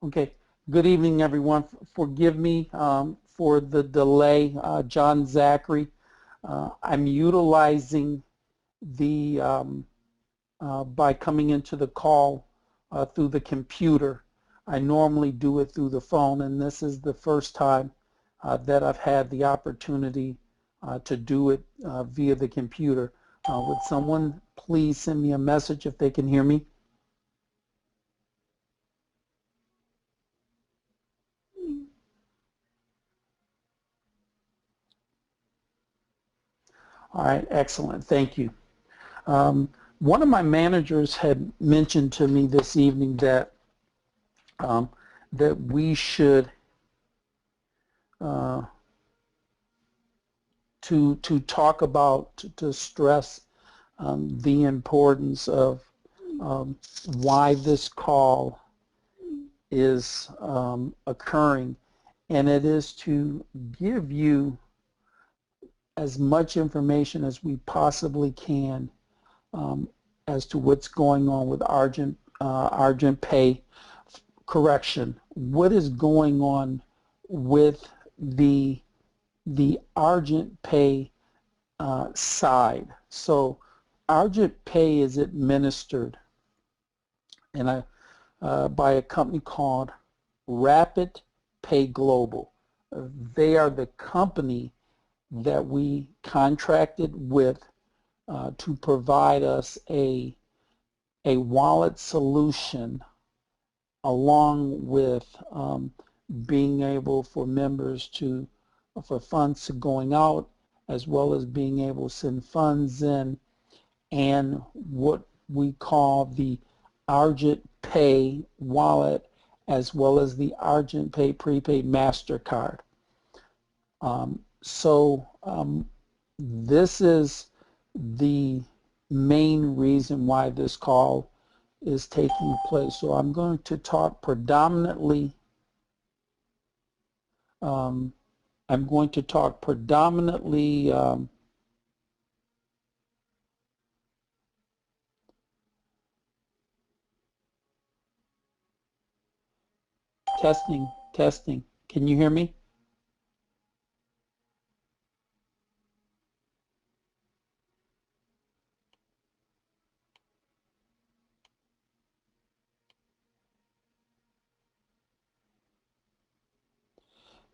Okay. Good evening, everyone. Forgive me for the delay. John Zackery. I'm utilizing the by coming into the call through the computer. I normally do it through the phone, and this is the first time that I've had the opportunity to do it via the computer. Would someone please send me a message if they can hear me? All right, excellent. Thank you. One of my managers had mentioned to me this evening that that we should to talk about to stress the importance of why this call is occurring, and it is to give you as much information as we possibly can as to what's going on with Argent Pay. Correction, what is going on with the Argent Pay side. So Argent Pay is administered by a company called Rapid Pay Global. They are the company that we contracted with to provide us a wallet solution, along with being able for members for funds going out, as well as being able to send funds in, and what we call the Argent Pay wallet, as well as the Argent Pay prepaid MasterCard. This is the main reason why this call is taking place. So I'm going to talk predominantly testing. Can you hear me?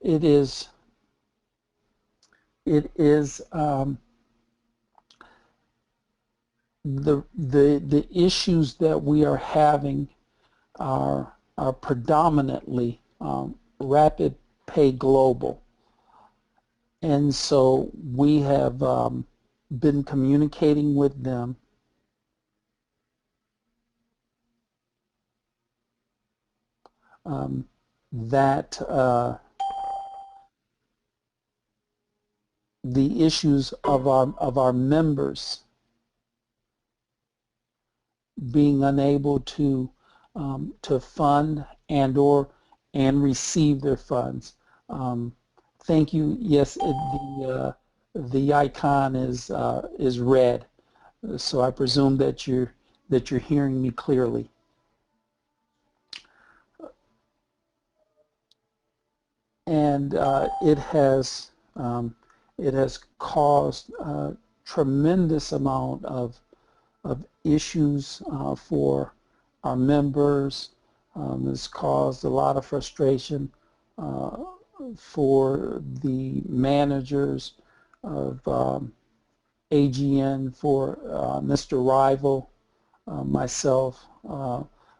It is the issues that we are having are predominantly Rapid Pay Global, and so we have been communicating with them that the issues of our members being unable to fund and receive their funds. Thank you. Yes, the icon is red, so I presume that you're hearing me clearly. And it has caused a tremendous amount of issues for our members. It's caused a lot of frustration for the managers of AGN, for Mr. Rival, myself,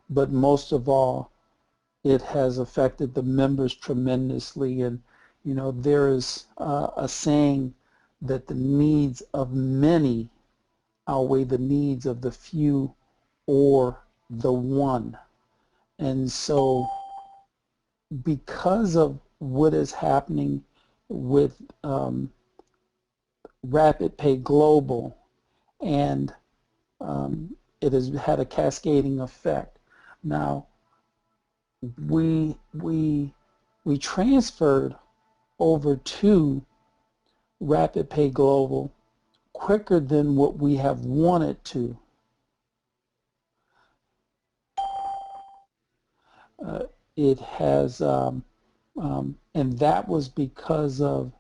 but most of all, it has affected the members tremendously. And you know, there is a saying that the needs of many outweigh the needs of the few or the one. And so because of what is happening with Rapid Pay Global, and it has had a cascading effect. Now, we transferred over to Rapid Pay Global quicker than what we have wanted to. it has, and that was because of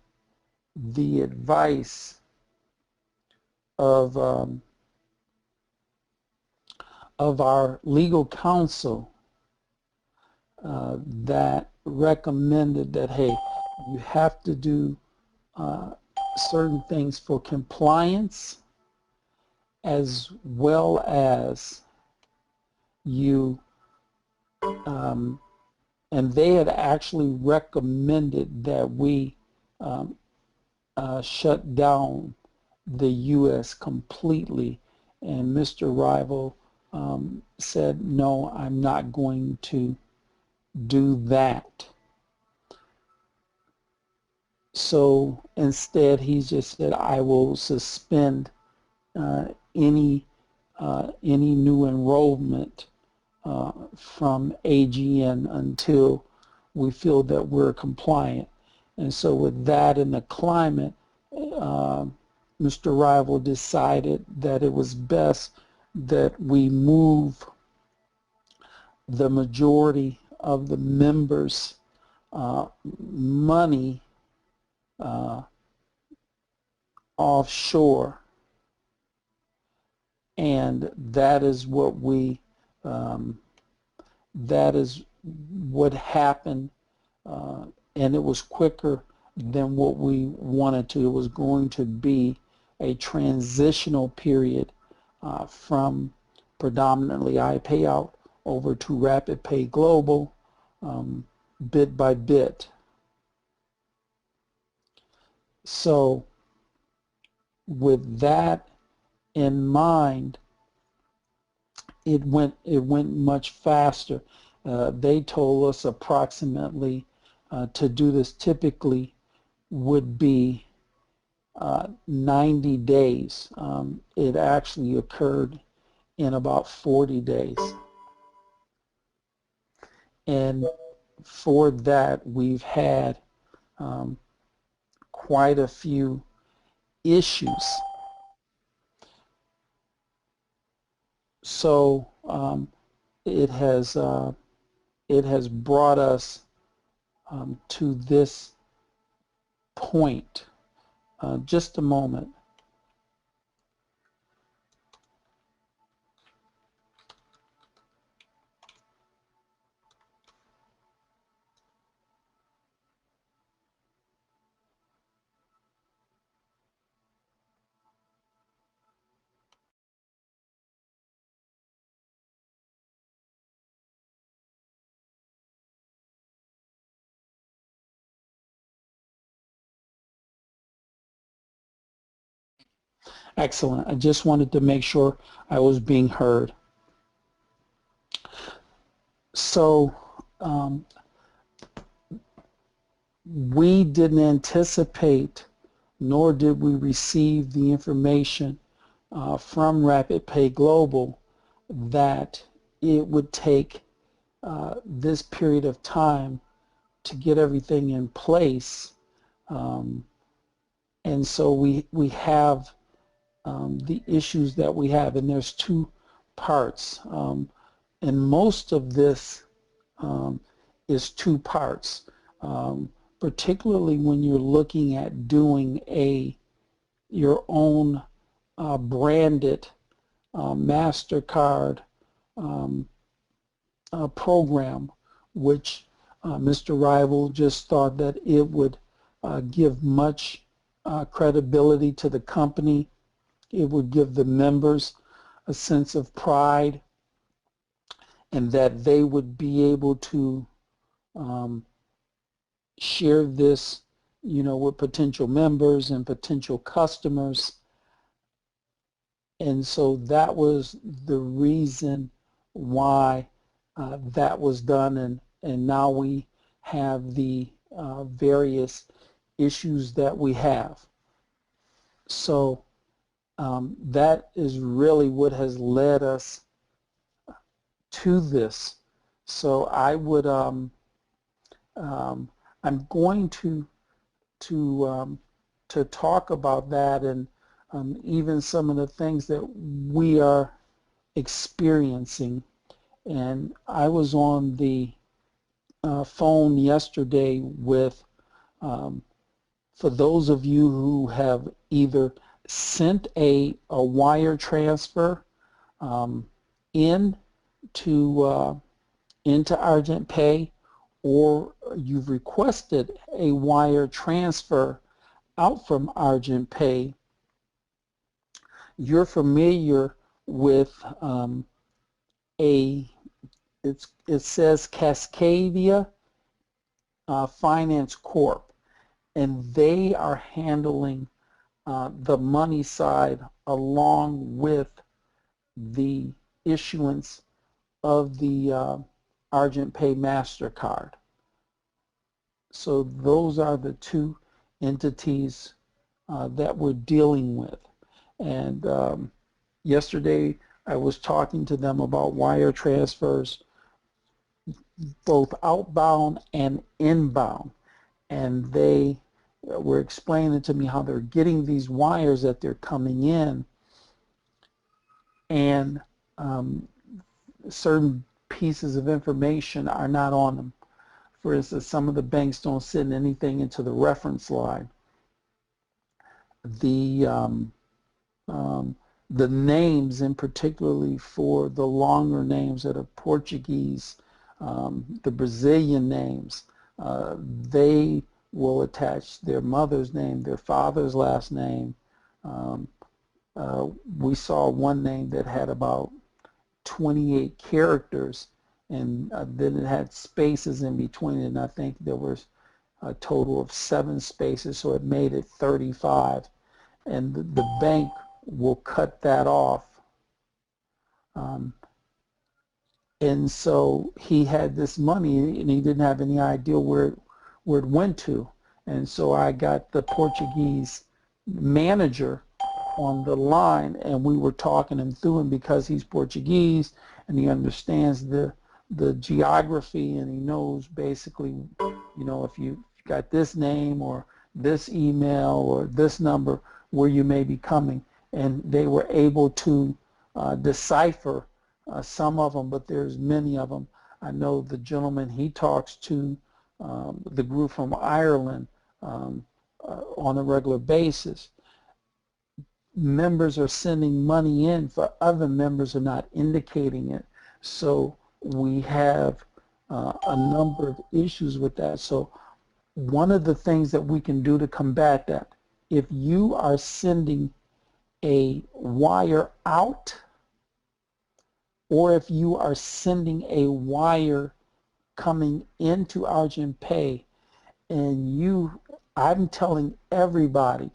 the advice of our legal counsel that recommended that, hey, you have to do certain things for compliance, as well as you, and they had actually recommended that we shut down the U.S. completely, and Mr. Rival said, no, I'm not going to do that. So instead, he just said, I will suspend any new enrollment from AGN until we feel that we're compliant. And so with that in the climate, Mr. Rival decided that it was best that we move the majority of the members' money offshore, and that is what we that is what happened, and it was quicker than what we wanted to. It was going to be a transitional period from predominantly iPayout over to Rapid Pay Global, bit by bit. So with that in mind, it went much faster. They told us approximately to do this typically would be 90 days. It actually occurred in about 40 days. And for that, we've had quite a few issues. So it has brought us to this point. Just a moment. Excellent. I just wanted to make sure I was being heard. So we didn't anticipate, nor did we receive the information from Rapid Pay Global that it would take this period of time to get everything in place. And so we have the issues that we have, and there's two parts. And most of this is two parts, particularly when you're looking at doing your own branded MasterCard program, which Mr. Rival just thought that it would give much credibility to the company. It would give the members a sense of pride, and that they would be able to share this, with potential members and potential customers. And so that was the reason why that was done, and now we have the various issues that we have. So that is really what has led us to this. So I would I'm going to talk about that, and even some of the things that we are experiencing. And I was on the phone yesterday with, for those of you who have either sent a wire transfer in into Argent Pay, or you've requested a wire transfer out from Argent Pay, you're familiar with it says Cascadia Finance Corp, and they are handling the money side along with the issuance of the Argent Pay MasterCard. So those are the two entities that we're dealing with. And yesterday I was talking to them about wire transfers, both outbound and inbound. And they were explaining to me how they're getting these wires that they're coming in, and certain pieces of information are not on them. For instance, some of the banks don't send anything into the reference line. The names, in particularly for the longer names that are Portuguese, the Brazilian names, they will attach their mother's name, their father's last name. We saw one name that had about 28 characters, and then it had spaces in between, and I think there was a total of 7 spaces, so it made it 35. And the bank will cut that off. And so he had this money, and he didn't have any idea where it went to. And so I got the Portuguese manager on the line, and we were talking him through, and because he's Portuguese and he understands the geography, and he knows basically, you know, if you got this name or this email or this number, where you may be coming. And they were able to decipher some of them, but there's many of them. I know the gentleman, he talks to the group from Ireland on a regular basis. Members are sending money in for other members are not indicating it. So we have a number of issues with that. So one of the things that we can do to combat that, if you are sending a wire out, or if you are sending a wire coming into Argent Pay, and I'm telling everybody,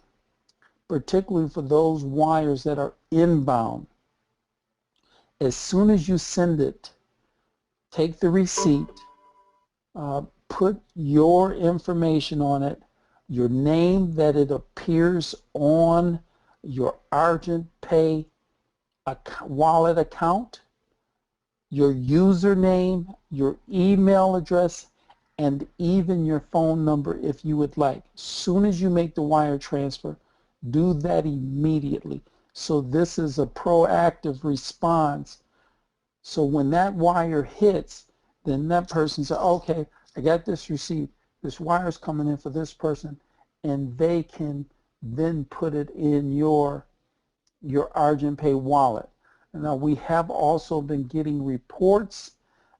particularly for those wires that are inbound, as soon as you send it, take the receipt, put your information on it, your name that it appears on your Argent Pay wallet account, your username, your email address, and even your phone number if you would like. As soon as you make the wire transfer, do that immediately. So this is a proactive response. So when that wire hits, then that person says, okay, I got this receipt, this wire's coming in for this person, and they can then put it in your Argent Pay wallet. Now we have also been getting reports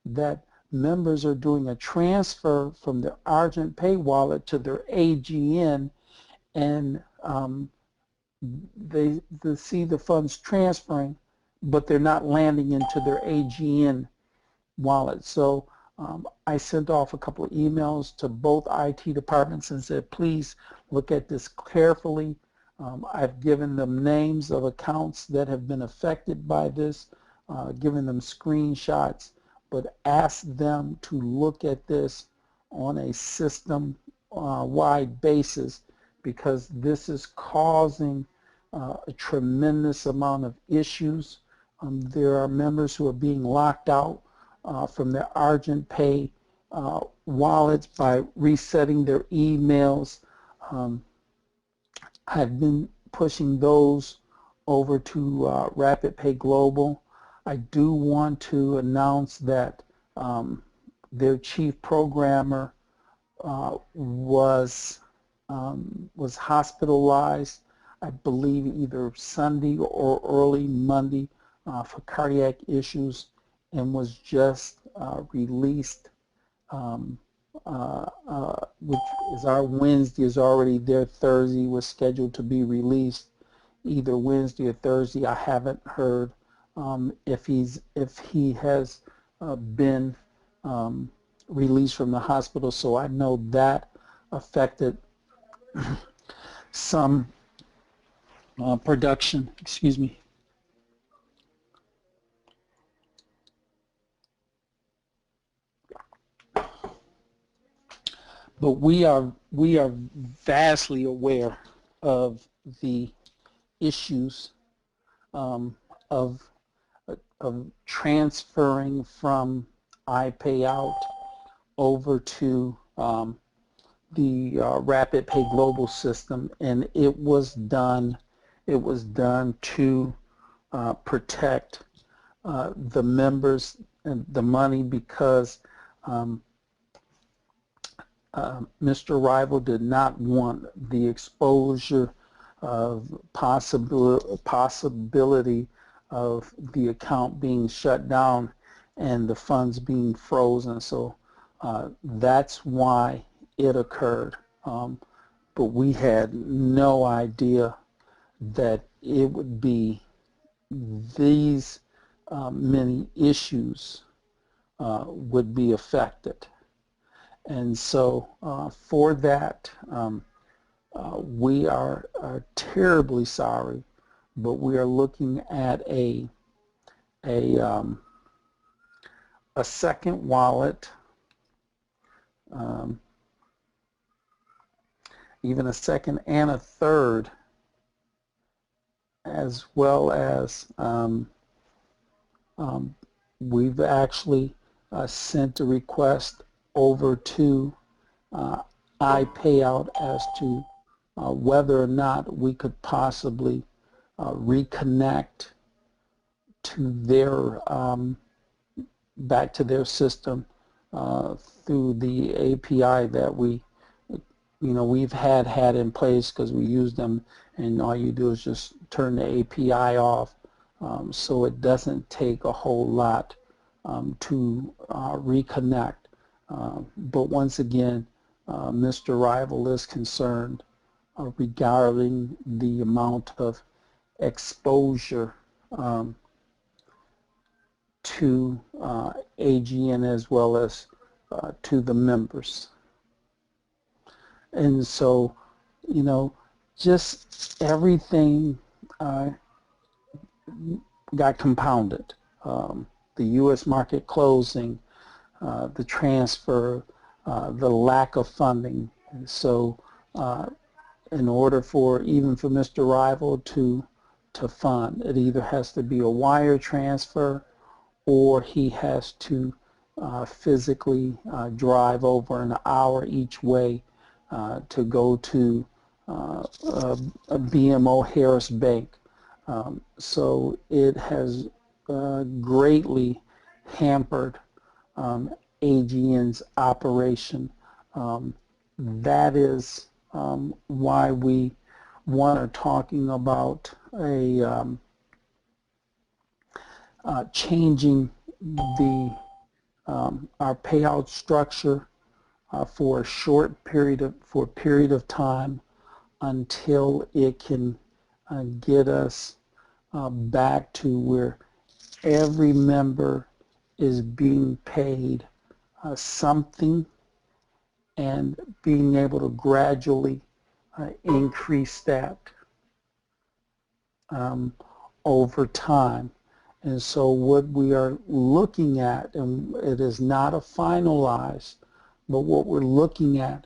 that members are doing a transfer from their Argent Pay wallet to their AGN, and they see the funds transferring, but they're not landing into their AGN wallet. So I sent off a couple of emails to both IT departments and said, please look at this carefully. I've given them names of accounts that have been affected by this, given them screenshots, but ask them to look at this on a system-wide basis, because this is causing a tremendous amount of issues. There are members who are being locked out from their Argent Pay wallets by resetting their emails. I've been pushing those over to Rapid Pay Global. I do want to announce that their chief programmer was hospitalized, I believe either Sunday or early Monday for cardiac issues, and was just released, which is our Wednesday, is already there. Thursday was scheduled to be released either Wednesday or Thursday. I haven't heard if he has been released from the hospital, so I know that affected some production. Excuse me. But we are vastly aware of the issues of transferring from iPayout over to the Rapid Pay Global system, and it was done to protect the members and the money, because Mr. Rival did not want the exposure of possibility of the account being shut down and the funds being frozen. So that's why it occurred. But we had no idea that it would be these many issues would be affected. And so for that, we are terribly sorry, but we are looking at a second wallet, even a second and a third, as well as we've actually sent a request over to iPayout as to whether or not we could possibly reconnect to their back to their system through the API that we've had in place, because we use them, and all you do is just turn the API off, so it doesn't take a whole lot to reconnect. But once again, Mr. Rival is concerned regarding the amount of exposure to AGN as well as to the members. And so, just everything got compounded. The U.S. market closing, the transfer, the lack of funding. And so in order for Mr. Rival to fund, it either has to be a wire transfer, or he has to physically drive over an hour each way to go to a BMO Harris Bank. So it has greatly hampered AGN's operation. That is why we are talking about changing our payout structure for a period of time until it can get us back to where every member is being paid something, and being able to gradually increase that over time. And so what we are looking at, and it is not a finalized, but what we're looking at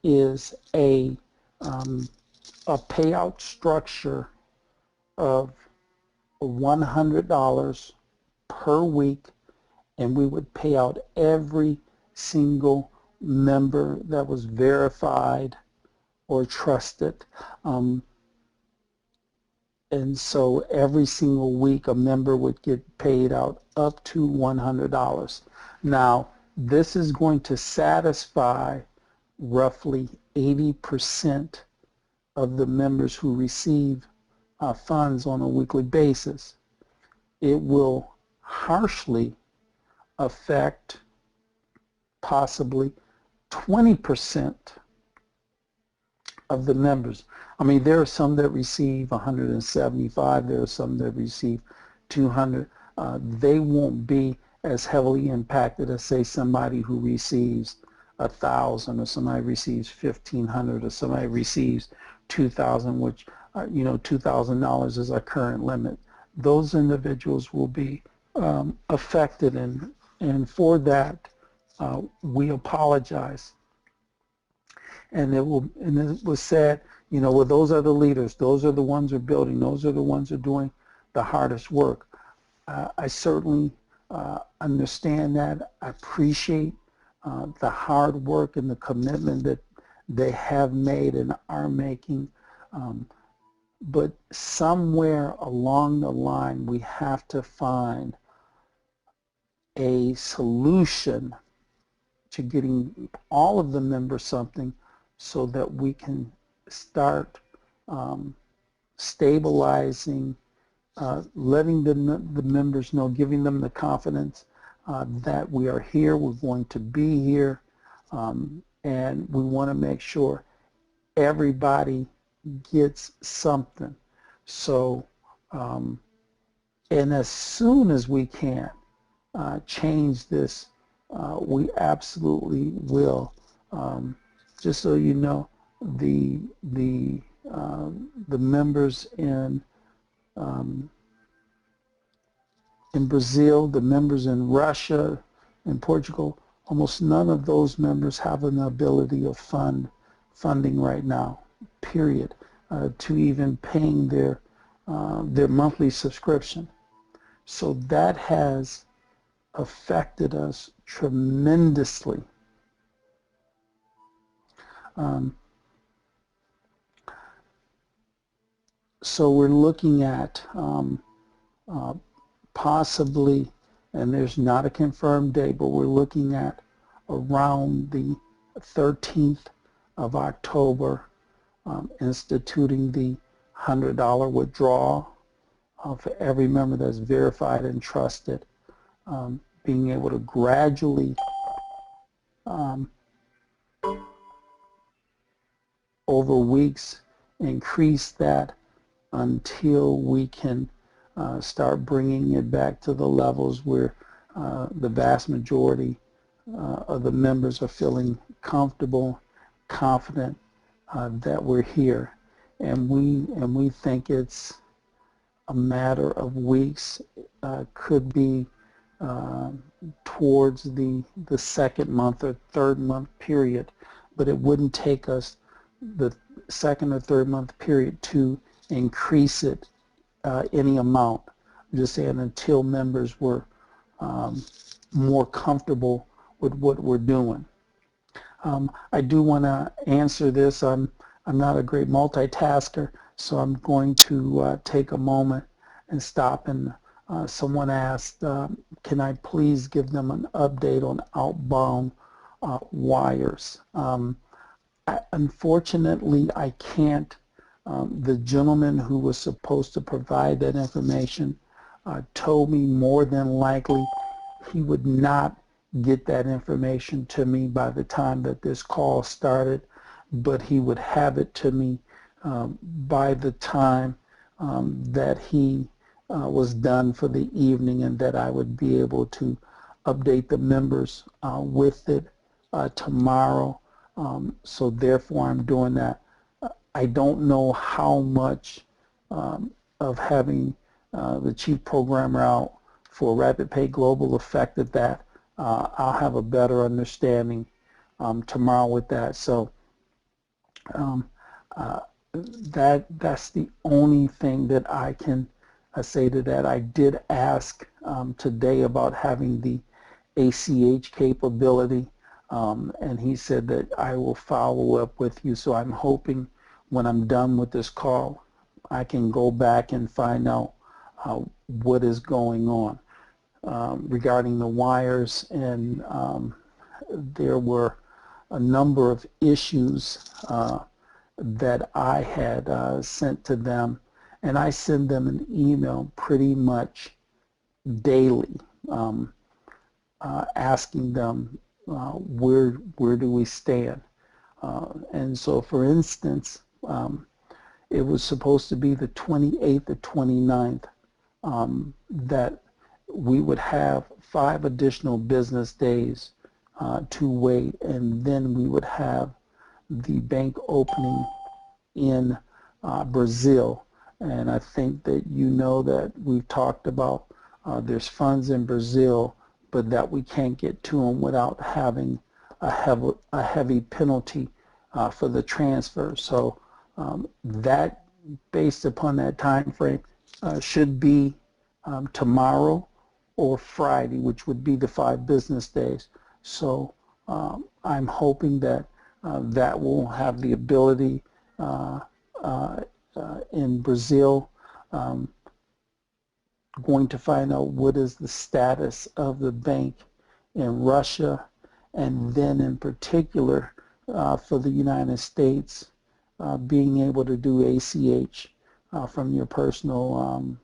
is a payout structure of $100 per week, and we would pay out every single member that was verified or trusted. And so every single week a member would get paid out up to $100. Now, this is going to satisfy roughly 80% of the members who receive funds on a weekly basis. It will harshly affect possibly 20% of the members. I mean, there are some that receive 175, there are some that receive 200. They won't be as heavily impacted as, say, somebody who receives 1,000, or somebody receives 1,500, or somebody receives 2,000, which, you know, $2,000 is our current limit. Those individuals will be affected, and for that, we apologize. And it was said, you know, well, those are the leaders, those are the ones who are building, those are the ones who are doing the hardest work. I certainly understand that. I appreciate the hard work and the commitment that they have made and are making. But somewhere along the line, we have to find a solution to getting all of the members something, so that we can start stabilizing, letting the members know, giving them the confidence that we are here, we're going to be here, and we want to make sure everybody gets something. So, and as soon as we can change this, we absolutely will. Just so you know, the members in Brazil, the members in Russia, and Portugal, almost none of those members have an ability of funding right now, period, to even paying their monthly subscription. So that has affected us tremendously. So we're looking at possibly, and there's not a confirmed date, but we're looking at around the 13th of October, instituting the $100 withdrawal for every member that's verified and trusted, being able to gradually over weeks increase that until we can start bringing it back to the levels where the vast majority of the members are feeling comfortable, confident that we're here, and we think it's a matter of weeks, could be towards the second month or third month period, but it wouldn't take us the second or third month period to increase it any amount. I'm just saying until members were more comfortable with what we're doing. I do want to answer this. I'm not a great multitasker, so I'm going to take a moment and stop. And someone asked, can I please give them an update on outbound wires? Unfortunately, I can't. The gentleman who was supposed to provide that information told me more than likely he would not get that information to me by the time that this call started, but he would have it to me by the time that he was done for the evening, and that I would be able to update the members with it tomorrow. So therefore I'm doing that. I don't know how much of having the chief programmer out for Rapid Pay Global affected that. I'll have a better understanding tomorrow with that. So that's the only thing that I can say to that. I did ask today about having the ACH capability, and he said that I will follow up with you. So I'm hoping when I'm done with this call, I can go back and find out what is going on regarding the wires and there were a number of issues that I had sent to them, and I send them an email pretty much daily, asking them where do we stand. And so, for instance, it was supposed to be the 28th or 29th that we would have 5 additional business days to wait, and then we would have the bank opening in Brazil. And I think that you know that we've talked about there's funds in Brazil, but that we can't get to them without having a heavy penalty for the transfer. So that, based upon that time frame, should be tomorrow or Friday, which would be the 5 business days. So I'm hoping that that will have the ability in Brazil, going to find out what is the status of the bank in Russia, and then in particular for the United States, being able to do ACH from your personal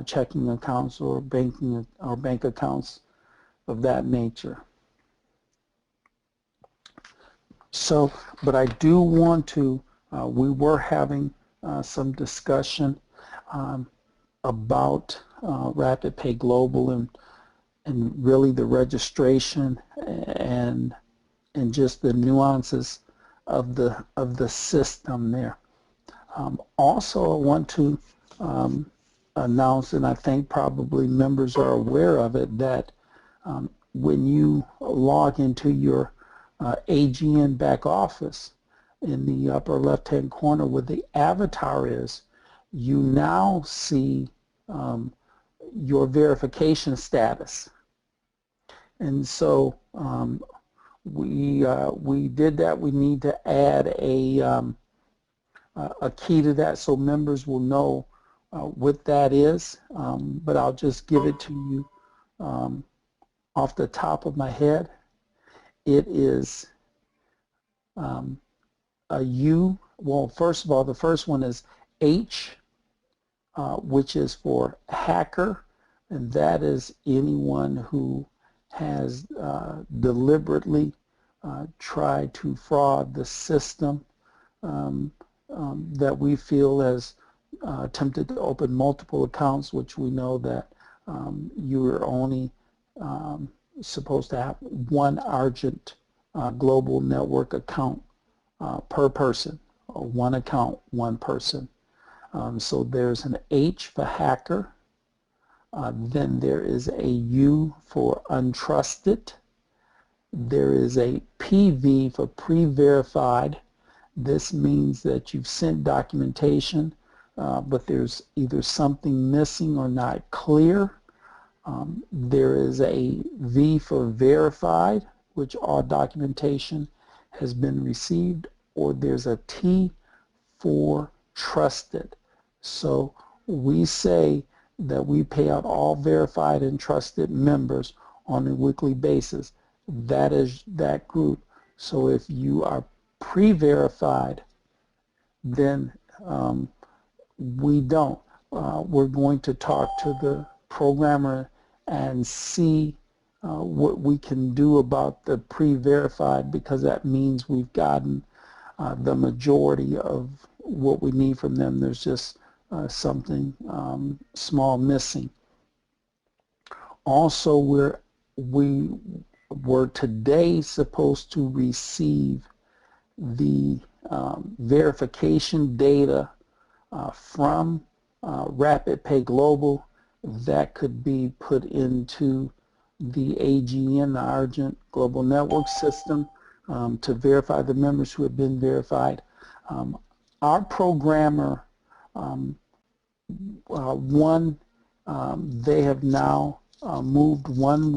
checking accounts or bank accounts of that nature. So, but I do want to, we were having some discussion about Rapid Pay Global and really the registration and just the nuances of the system there. Also, I want to announce, and I think probably members are aware of it, that when you log into your AGN back office, in the upper left-hand corner where the avatar is, you now see your verification status. And so we did that. We need to add a key to that so members will know what that is. But I'll just give it to you off the top of my head. It is a U. Well, first of all, the first one is H, which is for hacker, and that is anyone who has deliberately tried to fraud the system, that we feel has attempted to open multiple accounts, which we know that you are only supposed to have one Argent global network account per person, or one account, one person. So there's an H for hacker, then there is a U for untrusted, there is a PV for pre-verified. This means that you've sent documentation, but there's either something missing or not clear. There is a V for verified, which all documentation has been received, or there's a T for trusted. So we say that we pay out all verified and trusted members on a weekly basis. That is that group. So if you are pre-verified, then we don't. We're going to talk to the programmer and see what we can do about the pre-verified, because that means we've gotten the majority of what we need from them. There's just something small missing. Also, we were today supposed to receive the verification data from Rapid Pay Global that could be put into the AGN, the Argent Global Network System, to verify the members who have been verified. Our programmer, they have now moved. One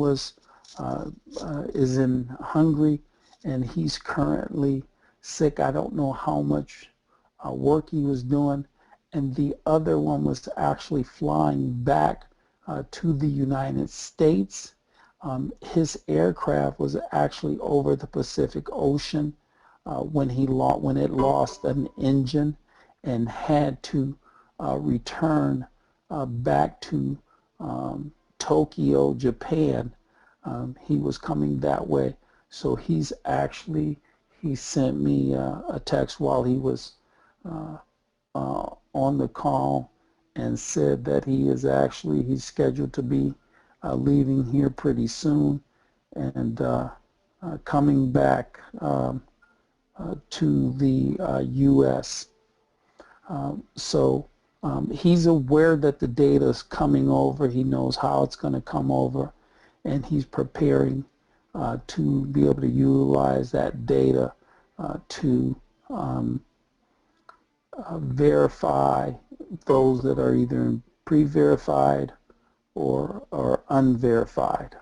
is in Hungary, and he's currently sick. I don't know how much work he was doing. And the other one was actually flying back to the United States. His aircraft was actually over the Pacific Ocean when it lost an engine and had to return back to Tokyo, Japan. He was coming that way, so he sent me a text while he was on the call and said that he's scheduled to be leaving here pretty soon and coming back to the U.S. So he's aware that the data is coming over. He knows how it's going to come over, and he's preparing to be able to utilize that data to verify those that are either pre-verified or unverified,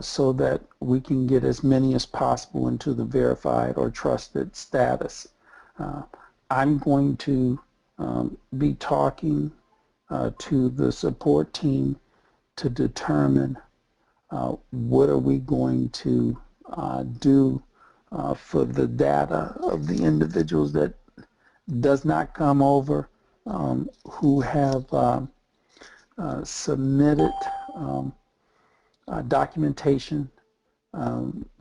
so that we can get as many as possible into the verified or trusted status. I'm going to be talking to the support team to determine what are we going to do for the data of the individuals that does not come over, who have submitted documentation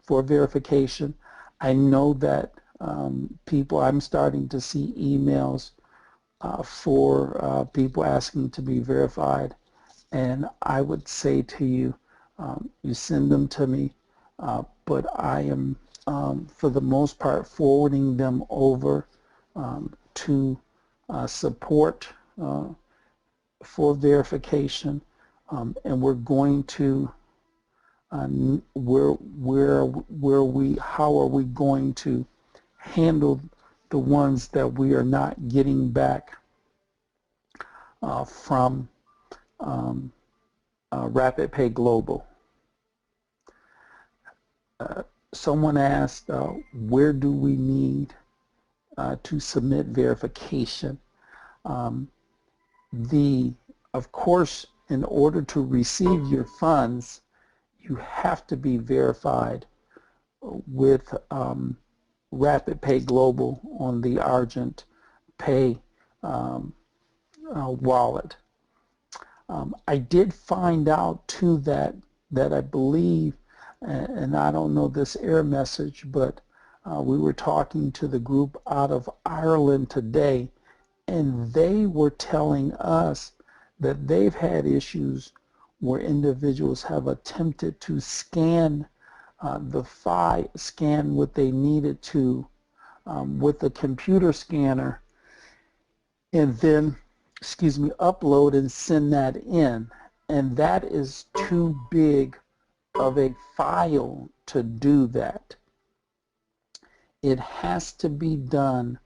for verification. I know that I'm starting to see emails for people asking to be verified, and I would say to you, you send them to me, but I am for the most part forwarding them over to support for verification, and we're going to how are we going to handle the ones that we are not getting back from Rapid Pay Global. Someone asked, where do we need to submit verification? Of course, in order to receive your funds, you have to be verified with Rapid Pay Global on the Argent Pay wallet. I did find out too that I believe, and I don't know this error message, but we were talking to the group out of Ireland today, and they were telling us that they've had issues where individuals have attempted to scan scan what they needed to with the computer scanner, and then, upload and send that in. And that is too big of a file to do that. It has to be done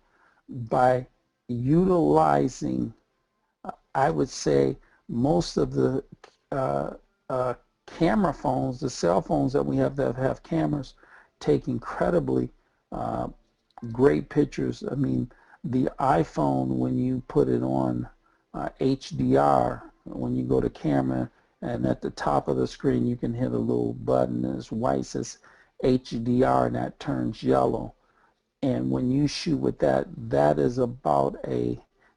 by utilizing, I would say, most of the camera phones, the cell phones that we have that have cameras, take incredibly great pictures. I mean, the iPhone, when you put it on HDR, when you go to camera, and at the top of the screen you can hit a little button and it's white, says HDR, and that turns yellow. And when you shoot with that, that is about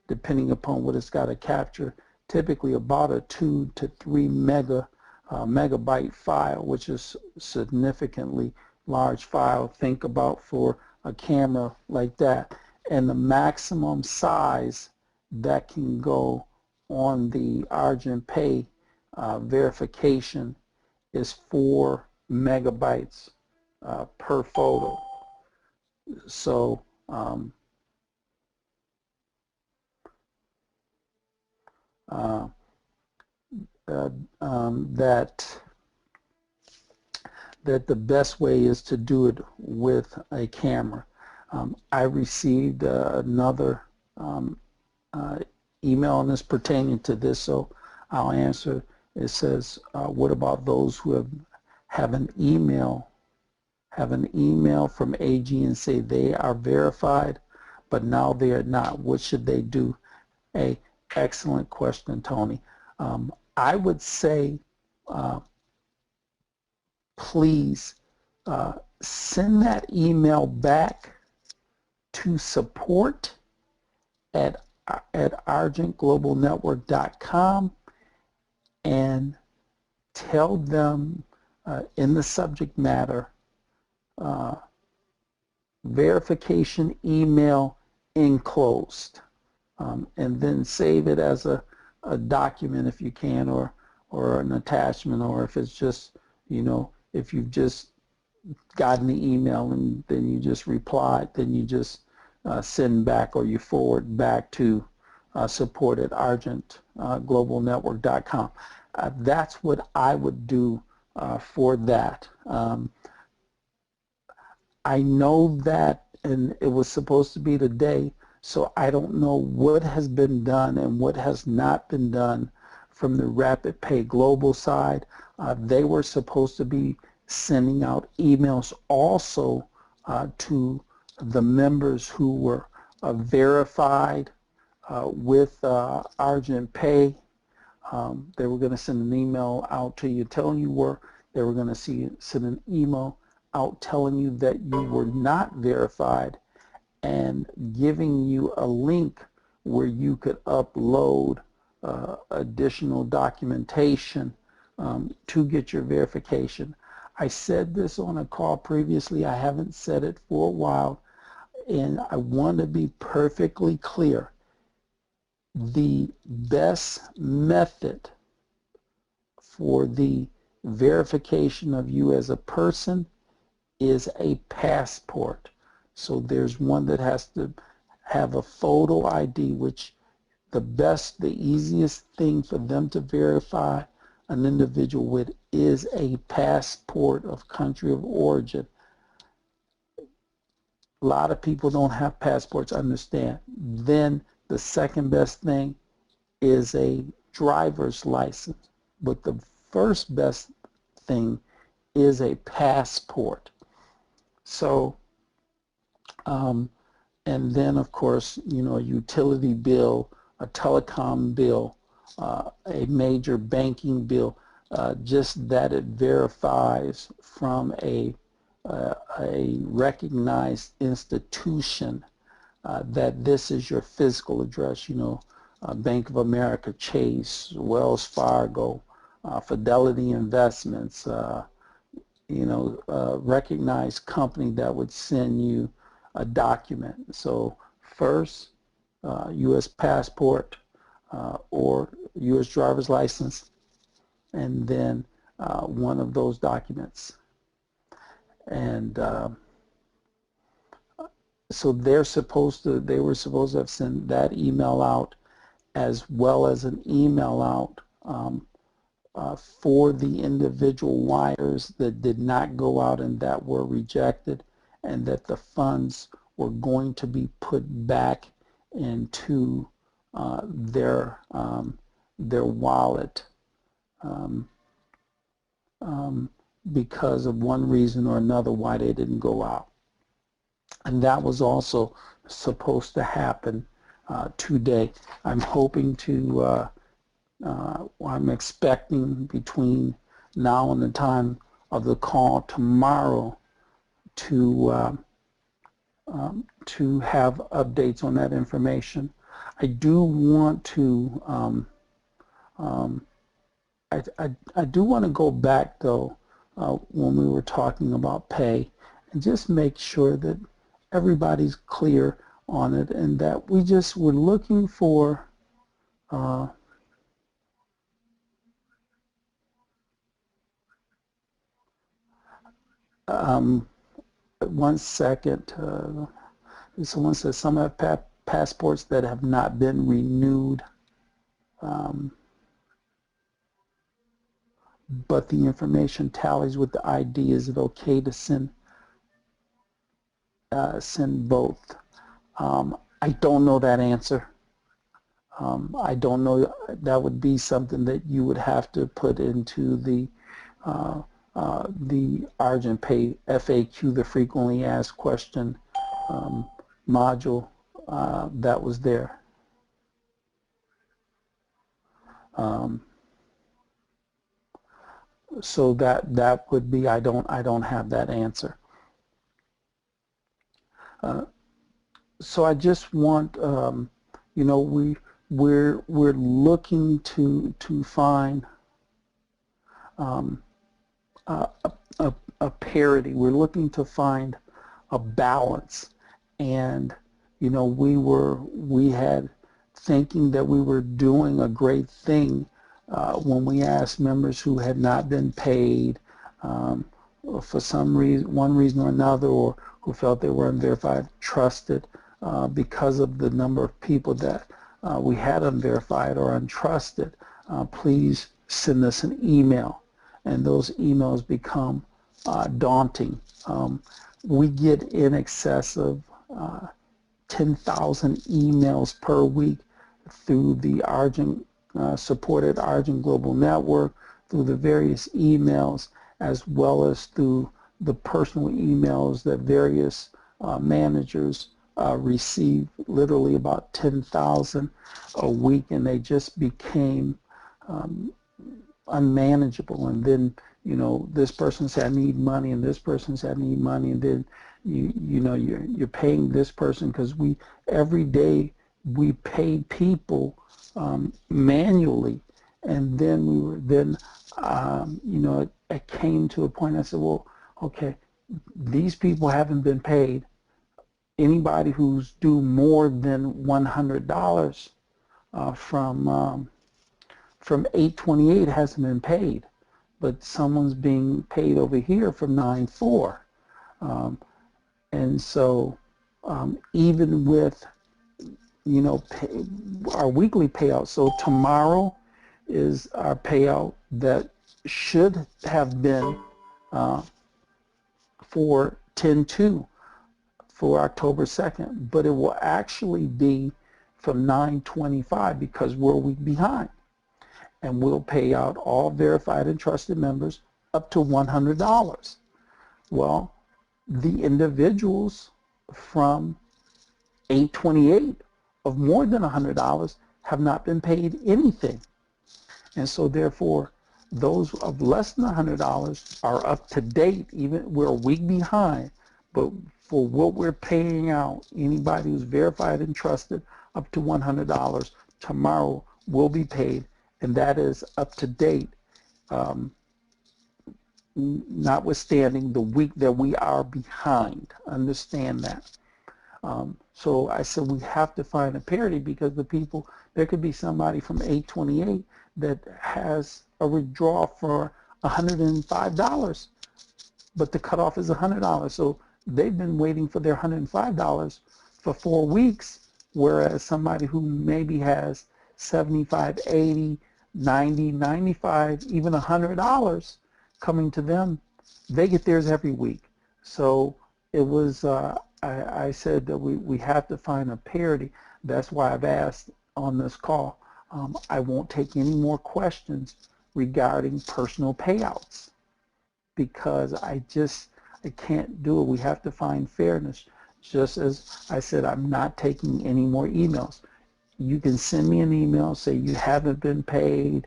depending upon what it's got to capture, typically about a 2 to 3 megabyte file, which is significantly large file. Think about for a camera like that. And the maximum size that can go on the Argent Pay verification is 4 megabytes per photo. So that the best way is to do it with a camera. I received another email on this pertaining to this, so I'll answer. It says, what about those who have an email from AG and say they are verified, but now they are not? What should they do? Excellent question, Tony. I would say please send that email back to support at argentglobalnetwork.com and tell them in the subject matter verification email enclosed, and then save it as a document if you can, or an attachment, or if it's just, you know, if you've just gotten the email and then you just replied, then you just send back, or you forward back to support at argentglobalnetwork.com. That's what I would do for that. I know that, and it was supposed to be today, so I don't know what has been done and what has not been done from the Rapid Pay Global side. They were supposed to be sending out emails also to the members who were verified with Argent Pay. They were going to send an email out to you telling you were. They were going to send an email out telling you that you were not verified and giving you a link where you could upload additional documentation to get your verification. I said this on a call previously. I haven't said it for a while, and I want to be perfectly clear. The best method for the verification of you as a person is a passport. So there's one that has to have a photo ID, which the easiest thing for them to verify an individual with is a passport of country of origin. A lot of people don't have passports, understand. Then the second best thing is a driver's license. But the first best thing is a passport. So, and then of course, you know, a utility bill, a telecom bill, a major banking bill, just that it verifies from a recognized institution that this is your physical address, you know, Bank of America, Chase, Wells Fargo, Fidelity Investments, you know, recognized company that would send you a document. So first, U.S. passport or U.S. driver's license, and then one of those documents. And so they were supposed to have sent that email out, as well as an email out for the individual wires that did not go out and that were rejected, and that the funds were going to be put back into their wallet because of one reason or another why they didn't go out. And that was also supposed to happen today. I'm hoping to I'm expecting between now and the time of the call tomorrow to have updates on that information. I do want to I do want to go back though when we were talking about pay, and just make sure that everybody's clear on it, and that we just were looking for one second. Someone says some have passports that have not been renewed, but the information tallies with the ID. Is it okay to send both? I don't know that answer. I don't know. That would be something that you would have to put into the Argent Pay FAQ, the frequently asked question module that was there. So that would be, I don't have that answer. So I just want, you know, we're looking to find a, a parity. We're looking to find a balance, and you know, we had thinking that we were doing a great thing when we asked members who had not been paid for some reason, one reason or another, or who felt they were unverified, trusted, because of the number of people that we had unverified or untrusted. Please send us an email, and those emails become daunting. We get in excess of 10,000 emails per week through the Argent supported Argent Global Network, through the various emails, as well as through the personal emails that various managers receive, literally about 10,000 a week, and they just became unmanageable. And then, you know, this person said I need money, and this person said I need money, and then you know, you're paying this person, because we every day we pay people manually. And then you know, it came to a point, I said, well, okay, these people haven't been paid. Anybody who's due more than $100 from 8/28 hasn't been paid, but someone's being paid over here from 9/4. And so even with, you know, our weekly payout, so tomorrow is our payout that should have been for 10/2 for October 2nd, but it will actually be from 9/25 because we're a week behind. And we'll pay out all verified and trusted members up to $100. Well, the individuals from 8/28 of more than $100 have not been paid anything. And so therefore, those of less than $100 are up to date. Even we're a week behind, but for what we're paying out, anybody who's verified and trusted up to $100 tomorrow will be paid, and that is up to date, notwithstanding the week that we are behind. Understand that. So I said we have to find a parity, because the people, there could be somebody from 8/28 that has a withdrawal for $105, but the cutoff is $100. So they've been waiting for their $105 for 4 weeks, whereas somebody who maybe has $75, $80, $90, $95, even $100 coming to them, they get theirs every week. So it was, I said that we have to find a parity. That's why I've asked on this call, I won't take any more questions regarding personal payouts, because I can't do it. We have to find fairness. Just as I said, I'm not taking any more emails. You can send me an email, say you haven't been paid,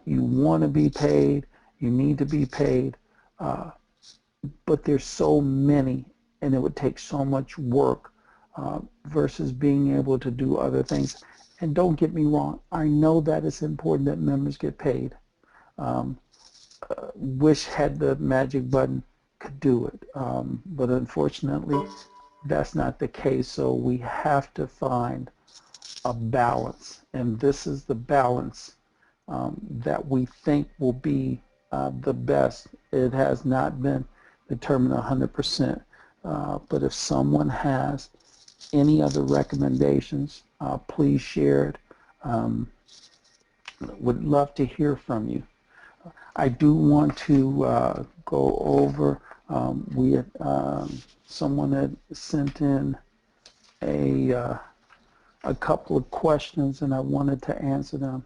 you want to be paid, you need to be paid, but there's so many, and it would take so much work versus being able to do other things. And don't get me wrong, I know that it's important that members get paid. Wish had the magic button could do it, but unfortunately that's not the case. So we have to find a balance, and this is the balance that we think will be the best. It has not been determined 100%, but if someone has any other recommendations, please share it. Would love to hear from you. I do want to go over, we had, someone had sent in a couple of questions, and I wanted to answer them.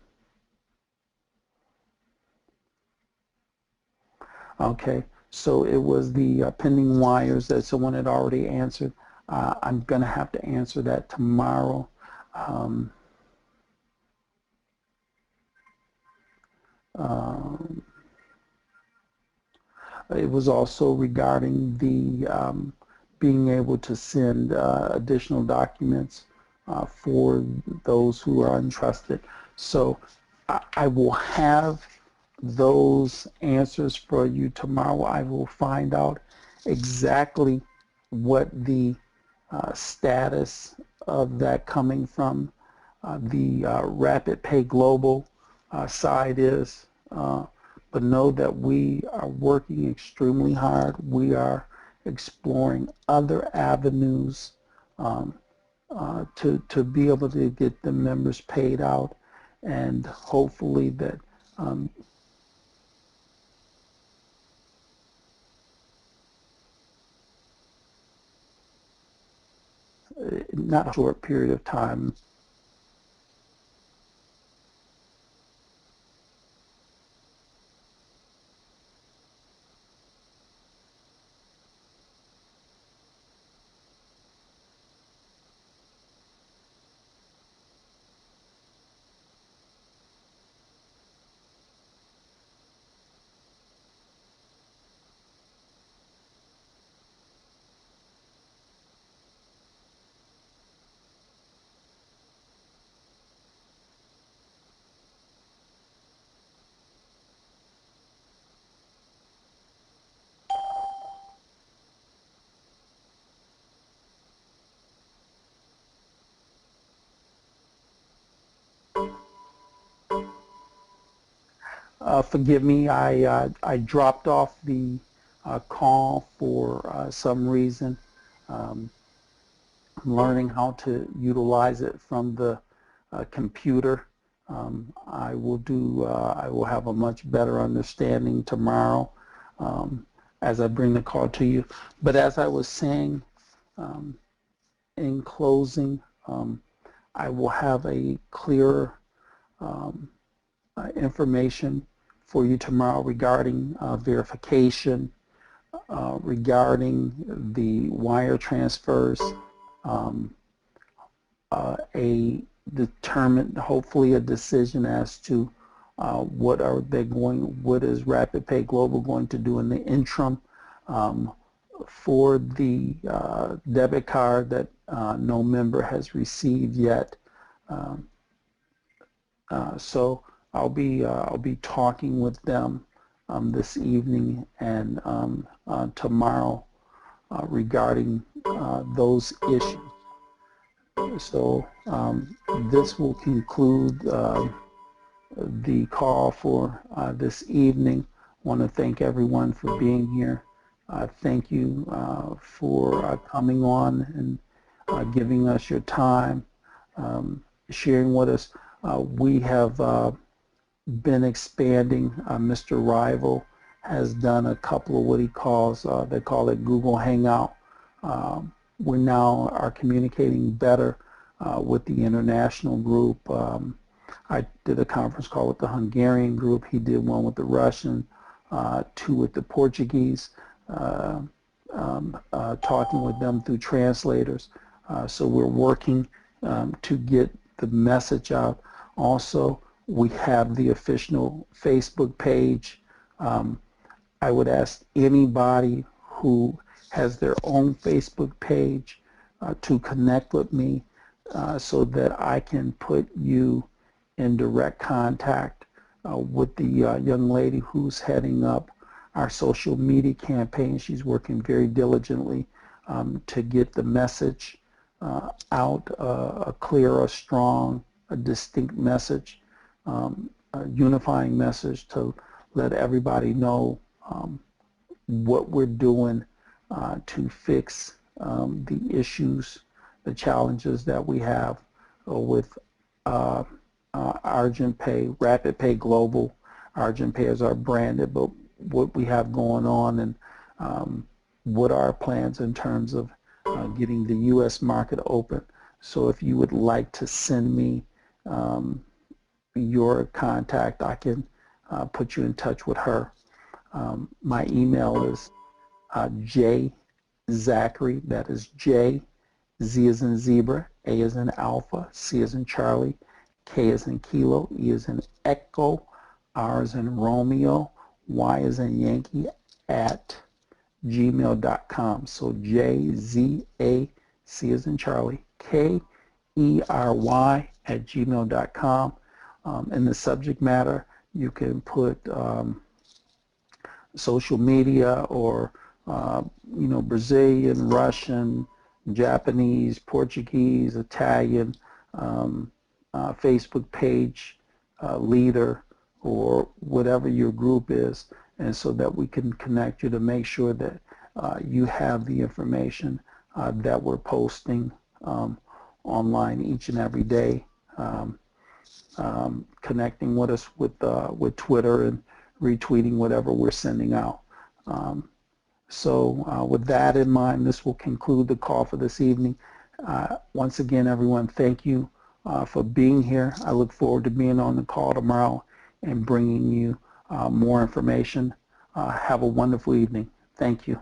Okay, so it was the pending wires that someone had already answered. I'm going to have to answer that tomorrow. It was also regarding the being able to send additional documents for those who are entrusted. So I will have those answers for you tomorrow. I will find out exactly what the status of that coming from the Rapid Pay Global side is. But know that we are working extremely hard. We are exploring other avenues to be able to get the members paid out, and hopefully that not a short period of time. Forgive me, I dropped off the call for some reason. Um, I'm learning how to utilize it from the computer. I will have a much better understanding tomorrow um, as I bring the call to you. But as I was saying um, in closing, I will have a clearer information for you tomorrow regarding verification, regarding the wire transfers, um, hopefully a decision as to what is Rapid Pay Global going to do in the interim for the debit card that no member has received yet. Um, so I'll be talking with them this evening and tomorrow regarding those issues. So this will conclude the call for this evening. I want to thank everyone for being here. Thank you for coming on and giving us your time, sharing with us. We have been expanding. Mr. Rival has done a couple of what he calls, they call it Google Hangout. We now are communicating better with the international group. I did a conference call with the Hungarian group. He did one with the Russian, two with the Portuguese, talking with them through translators. So we're working to get the message out. Also, we have the official Facebook page. I would ask anybody who has their own Facebook page to connect with me so that I can put you in direct contact with the young lady who's heading up our social media campaign. She's working very diligently to get the message out, a clear, a strong, a distinct message, a unifying message to let everybody know what we're doing to fix the issues, the challenges that we have with Argent Pay, Rapid Pay Global. Argent Pay is our branded, but what we have going on and what are our plans in terms of getting the U.S. market open. So if you would like to send me your contact, I can put you in touch with her. My email is J Zackery, that is J, Z as in zebra, A as in alpha, C as in Charlie, K as in kilo, E as in echo, R as in Romeo, Y as in Yankee, @gmail.com. So JZAC as in Charlie, KERY @gmail.com. In the subject matter, you can put social media or Brazilian, Russian, Japanese, Portuguese, Italian, Facebook page, leader, or whatever your group is, and so that we can connect you to make sure that you have the information that we're posting online each and every day, connecting with us with Twitter and retweeting whatever we're sending out. So with that in mind, this will conclude the call for this evening. Once again, everyone, thank you for being here. I look forward to being on the call tomorrow and bringing you more information. Have a wonderful evening. Thank you.